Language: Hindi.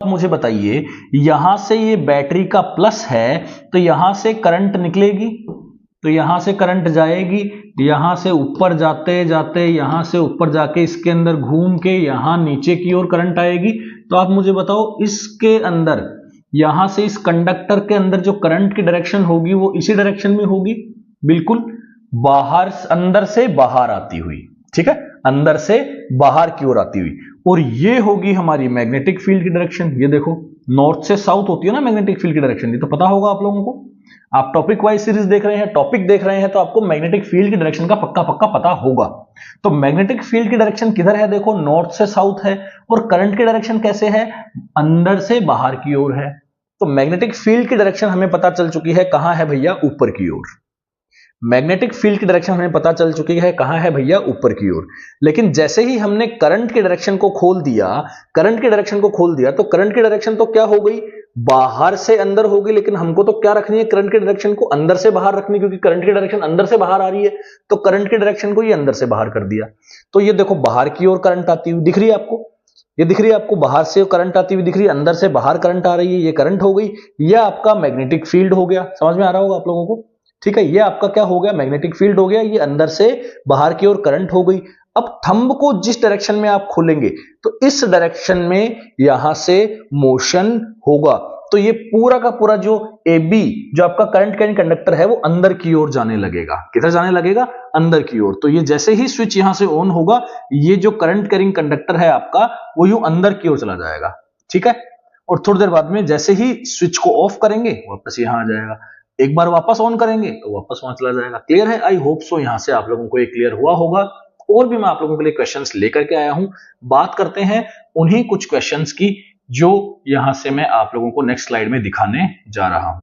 मुझे बताइए, यहां से ये बैटरी का प्लस है तो यहां से करंट निकलेगी, तो यहां से करंट जाएगी, यहां से ऊपर जाते जाते यहां से ऊपर जाके इसके अंदर घूम के यहां नीचे की ओर करंट आएगी। तो आप मुझे बताओ, इसके अंदर यहां से इस कंडक्टर के अंदर जो करंट की डायरेक्शन होगी वो इसी डायरेक्शन में होगी, बिल्कुल बाहर, अंदर से बाहर आती हुई, ठीक है, अंदर से बाहर की ओर आती हुई। और ये होगी हमारी मैग्नेटिक फील्ड की डायरेक्शन। ये देखो, नॉर्थ से साउथ होती है ना मैग्नेटिक फील्ड की डायरेक्शन, ये तो पता होगा आप लोगों को। आप टॉपिक वाइज सीरीज देख रहे हैं, टॉपिक देख रहे हैं, तो आपको मैग्नेटिक फील्ड की डायरेक्शन का पक्का पक्का पता होगा। तो मैग्नेटिक फील्ड की डायरेक्शन किधर है, देखो नॉर्थ से साउथ है। और करंट की डायरेक्शन कैसे है, अंदर से बाहर की ओर है। तो मैग्नेटिक फील्ड की डायरेक्शन हमें पता चल चुकी है, कहां है भैया, ऊपर की ओर। मैग्नेटिक फील्ड की डायरेक्शन हमें पता चल चुकी है, कहां है भैया, ऊपर की ओर। लेकिन जैसे ही हमने करंट की डायरेक्शन को खोल दिया, करंट की डायरेक्शन को खोल दिया, तो करंट की डायरेक्शन तो क्या हो गई, बाहर से अंदर होगी। लेकिन हमको तो क्या रखनी है, करंट की डायरेक्शन को अंदर से बाहर रखनी, क्योंकि करंट की डायरेक्शन अंदर से बाहर आ रही है। तो करंट की डायरेक्शन को ये अंदर से बाहर कर दिया। तो ये देखो, बाहर की ओर करंट आती हुई दिख रही है आपको, ये दिख रही है आपको, बाहर से करंट आती हुई दिख रही है, अंदर से बाहर करंट आ रही है, ये करंट हो गई। ये आपका मैग्नेटिक फील्ड हो गया। समझ में आ रहा होगा आप लोगों को, ठीक है। ये आपका क्या हो गया, मैग्नेटिक फील्ड हो गया। ये अंदर से बाहर की ओर करंट हो गई। अब थंब को जिस डायरेक्शन में आप खोलेंगे तो इस डायरेक्शन में यहां से मोशन होगा। तो ये पूरा का पूरा जो AB, जो आपका करंट कैरिंग कंडक्टर है, वो अंदर की ओर जाने लगेगा। किधर जाने लगेगा, अंदर की ओर। तो ये जैसे ही स्विच यहां से ऑन होगा, ये जो करंट कैरिंग कंडक्टर है आपका, वो यूं अंदर की ओर चला जाएगा, ठीक है। और थोड़ी देर बाद में जैसे ही स्विच को ऑफ करेंगे, वापस यहां आ जाएगा। एक बार वापस ऑन करेंगे तो वापस वहां चला जाएगा। क्लियर है, आई होप सो यहां से आप लोगों को ये क्लियर हुआ होगा। और भी मैं आप लोगों के लिए क्वेश्चंस लेकर के आया हूं। बात करते हैं उन्हीं कुछ क्वेश्चंस की जो यहां से मैं आप लोगों को नेक्स्ट स्लाइड में दिखाने जा रहा हूं।